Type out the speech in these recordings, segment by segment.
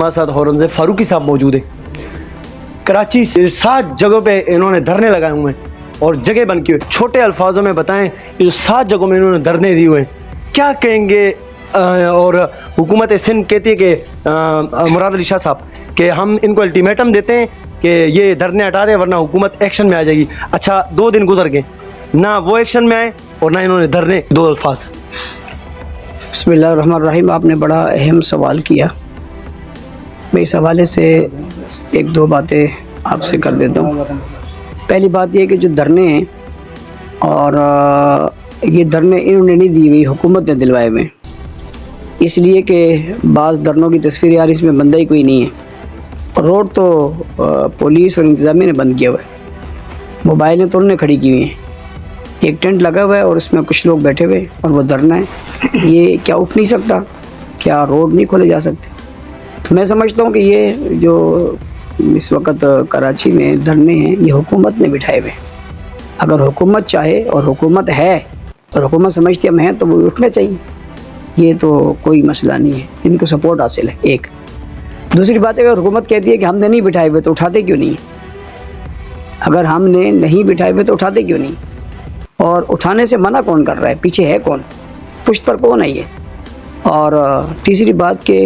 हमारे साथ औरंगजेब फारूकी साहब मौजूद है। कराची से 7 जगहों पे इन्होंने धरने लगाए हुए हैं और जगह बंद की हुई। छोटे अल्फाजों में बताएं, ये जो 7 जगहों में इन्होंने धरने दिए हुए हैं, क्या कहेंगे? और हुकूमत सिंध कहती है कि मुराद अली शाह साहब कि हम इनको अल्टीमेटम देते हैं कि ये धरने हटा दें वरना हुकूमत एक्शन में आ जाएगी। अच्छा, 2 दिन गुजर गए, ना वो एक्शन में आए और ना इन्होंने धरने। 2 अल्फाज। बिस्मिल्लाहिर्रहमानिर्रहीम। आपने बड़ा अहम सवाल किया। मैं इस हवाले से 1-2 बातें आपसे कर देता हूँ। पहली बात ये कि जो धरने हैं, और ये धरने इन्होंने नहीं दी हुई, हुकूमत ने दिलवाए हुए, इसलिए कि बाज़ धरनों की तस्वीर यार इसमें बंदा ही कोई नहीं है। रोड तो पुलिस और इंतज़ामिया ने बंद किया हुआ है, मोबाइलें तो उन्होंने खड़ी की हुई हैं, एक टेंट लगा हुआ है और उसमें कुछ लोग बैठे हुए और वो धरना है। ये क्या उठ नहीं सकता? क्या रोड नहीं खोले जा सकते? तो मैं समझता हूँ कि ये जो इस वक्त कराची में धरने हैं, ये हुकूमत ने बिठाए हुए। अगर हुकूमत चाहे और हुकूमत है और हुकूमत समझती हम हैं तो वो उठने चाहिए, ये तो कोई मसला नहीं है, इनको सपोर्ट हासिल है। एक दूसरी बात है, अगर हुकूमत कहती है कि हमने नहीं बिठाए हुए तो उठाते क्यों नहीं? अगर हमने नहीं बिठाए हुए तो उठाते क्यों नहीं? और उठाने से मना कौन कर रहा है? पीछे है कौन? पुष्ट पर कौन है ये? और तीसरी बात कि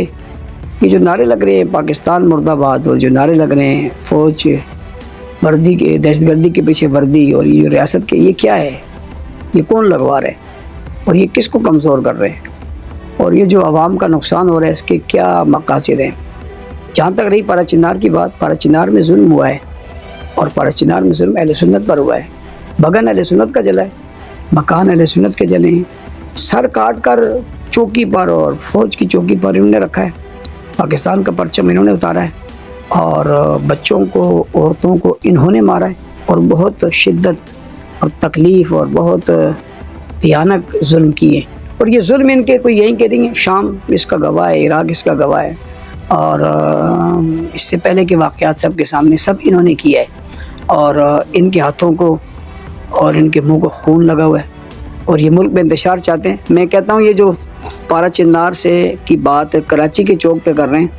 ये जो नारे लग रहे हैं पाकिस्तान मुर्दाबाद, और जो नारे लग रहे हैं फ़ौज वर्दी के, दहशतगर्दी के पीछे वर्दी, और ये जो रियासत के, ये क्या है? ये कौन लगवा रहे हैं और ये किसको कमज़ोर कर रहे हैं? और ये जो आवाम का नुकसान हो रहा है, इसके क्या मकासद हैं? जहाँ तक रही पारा चिनार की बात, पारा चिनार में जुल्म हुआ है और पारा चिनार में जुल्म अहले सुन्नत पर हुआ है। बगन अहले सुन्नत का जला है, मकान अहले सुन्नत के जले हैं, सर काट कर चौकी पर और फ़ौज की चौकी पर इन्होंने रखा है, पाकिस्तान का परचम इन्होंने उतारा है, और बच्चों को, औरतों को इन्होंने मारा है, और बहुत शिद्दत और तकलीफ़ और बहुत भयानक जुल्म किए। और ये जुल्म इनके कोई यहीं के नहीं है, शाम इसका गवाह है, इराक़ इसका गवाह है, और इससे पहले के वाक़यात सब के सामने सब इन्होंने किया है, और इनके हाथों को और इनके मुंह को खून लगा हुआ है, और ये मुल्क में इंतशार चाहते हैं। मैं कहता हूँ ये जो पारा चिनार से की बात कराची के चौक पे कर रहे हैं,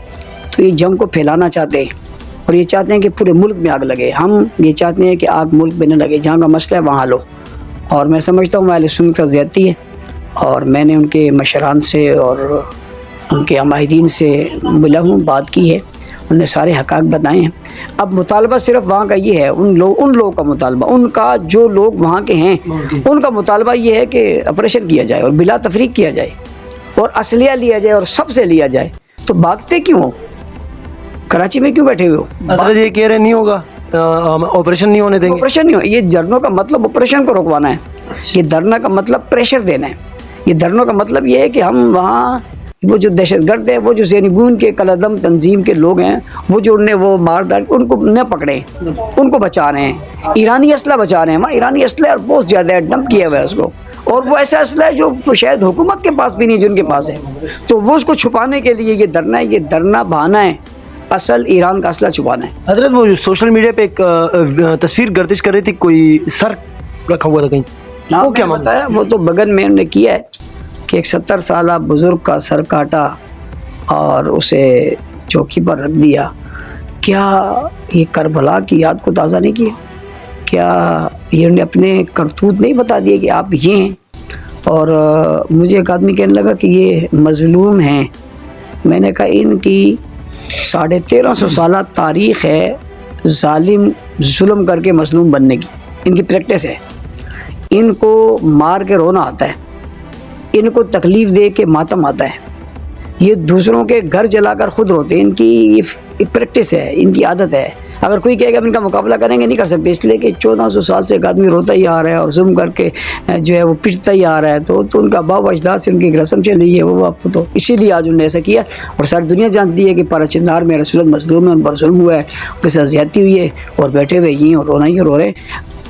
तो ये जंग को फैलाना चाहते हैं, और ये चाहते हैं कि पूरे मुल्क में आग लगे। हम ये चाहते हैं कि आग मुल्क में न लगे, जहाँ का मसला है वहाँ लो। और मैं समझता हूँ अहले सुन्नत का ज़्यादती है, और मैंने उनके मशरान से और उनके अमाहिदीन से मिला हूँ, बात की है, उन्हें सारे हक़ाक़ बताए हैं। अब मुतालबा सिर्फ वहाँ का ये है, उन लोगों का मुतालबा, उनका जो लोग वहाँ के हैं, उनका मुतालबा ये है कि ऑपरेशन किया जाए और बिला तफरीक किया जाए और असलिया लिया जाए और सबसे लिया जाए। तो भागते क्यों हो? कराची में क्यों बैठे हुए हो? असल ये कह रहे नहीं होगा, ऑपरेशन नहीं होने देंगे। ऑपरेशन नहीं हो, ये धरनों का मतलब ऑपरेशन को रुकवाना है, ये धरना का मतलब प्रेशर देना है, ये धरनों का मतलब ये है कि हम वहाँ वो जो दहशतगर्द है, वो जो ज़ैनिबून के कलदम तंजीम के लोग हैं, वो जो उन्हें वो मार डाल, उनको न पकड़े, उनको बचा रहे हैं। ईरानी असला बचा रहे हैं, वहाँ ईरानी असला बहुत ज़्यादा है, डंप किया हुआ है उसको, और वो ऐसा असला है जो शायद हुकूमत के पास भी नहीं, जिनके पास है, तो वो उसको छुपाने के लिए ये धरना है, ये धरना बहाना है, असल ईरान का असला छुपाना है। हजरत, वो सोशल मीडिया पे एक तस्वीर गर्दिश कर रही थी, कोई सर रखा हुआ था कहीं, वो क्या बताया? वो तो बगन में उन्होंने किया है कि एक 70 साला बुजुर्ग का सर काटा और उसे चौकी पर रख दिया। क्या ये करबला की याद को ताज़ा नहीं किया? क्या ये उन्हें अपने करतूत नहीं बता दिए कि आप ये हैं? और मुझे एक आदमी कहने लगा कि ये मजलूम हैं। मैंने कहा इनकी 1350 साल तारीख़ है जालिम जुल्म करके मजलूम बनने की, इनकी प्रैक्टिस है। इनको मार के रोना आता है, इनको तकलीफ़ दे के मातम आता है, ये दूसरों के घर जलाकर खुद रोते हैं, इनकी ये प्रैक्टिस है, इनकी आदत है। अगर कोई कहेगा इनका मुकाबला करेंगे, नहीं कर सकते, इसलिए कि 1400 साल से एक आदमी रोता ही आ रहा है और जुल्म करके जो है वो पिटता ही आ रहा है, तो उनका बाप अजदाद से उनकी रस्म चल रही है, वो आपको तो इसीलिए आज उन्होंने ऐसा किया। और सारी दुनिया जानती है कि पारा चिनार में रसूलत मजलूम है, उन पर जुल्म हुआ है, उनके साथ ज़्यादती हुई है, और बैठे हुए ही और रोना ही रो रहे।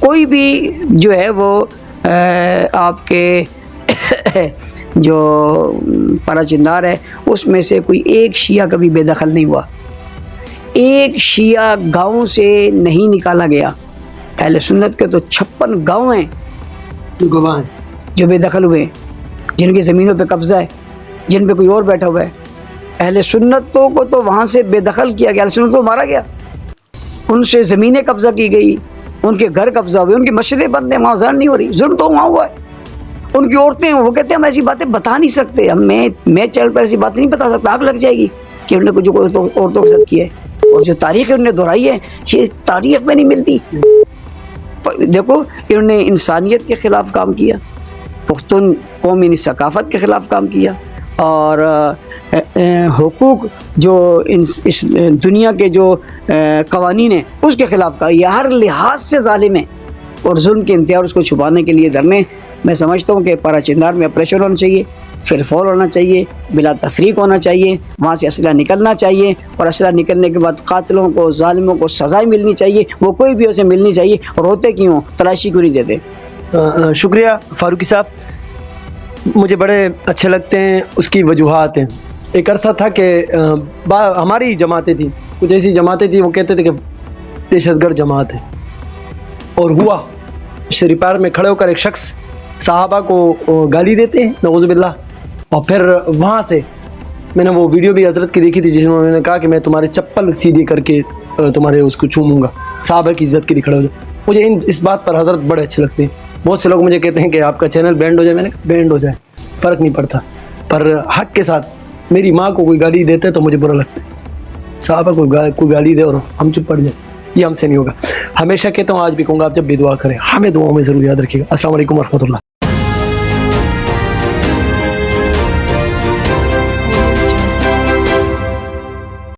कोई भी जो है वो आपके जो पारा चिनार है उसमें से कोई एक शिया कभी बेदखल नहीं हुआ, एक शिया गाँव से नहीं निकाला गया। अहले सुन्नत के तो 56 गाँव हैं जो बेदखल हुए, जिनकी ज़मीनों पे कब्ज़ा है, जिन पे कोई और बैठा हुआ है, اہل سنتوں کو تو وہاں سے بے دخل کیا گیا، اہل سنت کو مارا گیا، ان سے زمینیں قبضہ کی گئی، ان کے گھر قبضہ ہوئے، ان کی مسجدیں بند ہیں، وہاں اذان نہیں ہو رہی، ظلم تو وہاں ہوا ہے۔ ان کی عورتیں، وہ کہتے ہیں ہم ایسی باتیں بتا نہیں سکتے، میں چینل پر ایسی بات نہیں بتا سکتا، آگ لگ جائے گی کہ انہوں نے جو عورتوں کے ساتھ کیا ہے، اور جو تاریخ انہوں نے دہرائی ہے یہ تاریخ میں نہیں ملتی۔ دیکھو انہوں نے انسانیت کے خلاف کام کیا، پختون قومی ثقافت کے خلاف کام کیا، اور حقوق جو اس دنیا کے جو قوانین ہیں اس کے خلاف کہا، یہ ہر لحاظ سے ظالم ہے اور ظلم کے انتہا، اور اس کو چھپانے کے لیے دھرنے، میں سمجھتا ہوں کہ پارا چندار میں آپریشن ہونا چاہیے، پھر فول ہونا چاہیے، بلا تفریق ہونا چاہیے، وہاں سے اسلحہ نکلنا چاہیے، اور اسلحہ نکلنے کے بعد قاتلوں کو، ظالموں کو سزائیں ملنی چاہیے، وہ کوئی بھی اسے ملنی چاہیے، اور ہوتے کیوں، تلاشی کیوں نہیں دیتے۔ شکریہ فاروقی صاحب، مجھے بڑے اچھے لگتے ہیں، اس کی وجوہات ہیں۔ ایک عرصہ تھا کہ ہماری جماعتیں تھیں، کچھ ایسی جماعتیں تھیں وہ کہتے تھے کہ دہشت گرد جماعت ہے، اور ہوا شریف پارک میں کھڑے ہو کر ایک شخص صحابہ کو گالی دیتے ہیں نعوذ باللہ، اور پھر وہاں سے میں نے وہ ویڈیو بھی حضرت کی دیکھی تھی جس میں انہوں نے کہا کہ میں تمہارے چپل سیدھے کر کے تمہارے اس کو چوموں گا، صحابہ کی عزت کے لیے کھڑے ہو جائے۔ مجھے اس بات پر حضرت بڑے اچھے لگتے ہیں۔ بہت سے لوگ مجھے کہتے ہیں کہ آپ کا چینل بینڈ ہو جائے، میں نے کہا بینڈ ہو جائے فرق نہیں پڑتا، پر حق کے ساتھ میری ماں کو کوئی گالی دیتے تو مجھے برا لگتا ہے، صحابہ کو کوئی گالی دے اور ہم چپ پڑ جائیں، یہ ہم سے نہیں ہوگا۔ ہمیشہ کہتا ہوں، آج بھی کہوں گا، آپ جب بھی دعا کریں ہمیں دعاؤں میں ضرور یاد رکھیے گا۔ السلام علیکم ورحمۃ اللہ۔